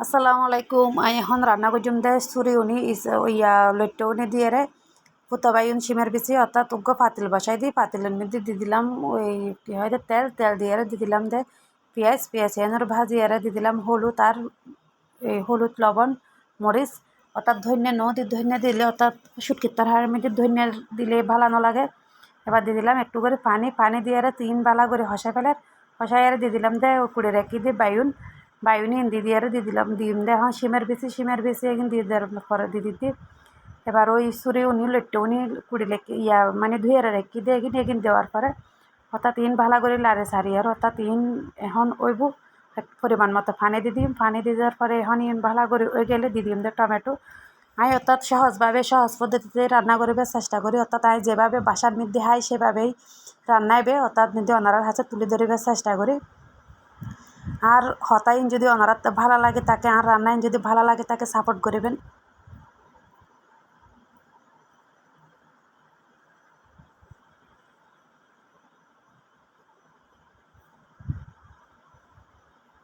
আসসালামু আলাইকুম। আই এখন রান্না করছুম দে সুরি উনি ইয়া লইট্ট উনি দিয়ে রে ফুতাবাইন সিমের বিচি অর্থাৎ উগ্গ পাতিল বসাই দিই। পাতিলের মধ্যে দিয়ে দিলাম ওই কি হয় দে তেল দিয়ে দিয়ে দিলাম দে পেঁয়াজ এনের ভাজি এরে দিয়ে দিলাম হলুদ আর হলুদ লবণ মরিচ অর্থাৎ ধনিয়া ধনিয়া দিলে অর্থাৎ শুটকির তরকারির মধ্যে ধনিয়া দিলে ভালো না লাগে। এবার দিয়ে দিলাম একটু করে পানি দিয়ে এরে তিন বালা করে হসাই এরে দিয়ে দিলাম দে কুড়ে রেখে দিয়ে বাইউনি হিন্দি দিয়ে দিয়ে দিলাম দিম দে এখন সিমের বেশি এখন দিয়ে দেওয়ার পরে দিয়ে দিতে এবার ওই সুরি উনি লইট্টে উনি কুড়ি লেখি ইয়া মানে ধুয়ে রেখে দিয়ে এগিন দেওয়ার পরে অর্থাৎ তিন ভালো করে লাড়ে সারি আর অর্থাৎ তিন এখন ওইব পরিমাণ মতো পানি দিয়ে দিম। পানি দিয়ে দেওয়ার পরে এখন ইন ভালো করে ওই গেলে দিয়ে দিম দে টমেটো। আমি অর্থাৎ সহজ পদ্ধতিতে রান্না করিবার চেষ্টা করি, অর্থাৎ আমি যেভাবে বাসার মধ্যে হাই সেভাবেই রান্নাইবে অর্থাৎ মধ্যে অনারার হাতে তুলে ধরিবার চেষ্টা করি। আর হতাইন যদি অনারাত ভালো লাগে তাকে আর রান্নাইন যদি ভালো লাগে তাকে সাপোর্ট করিবেন।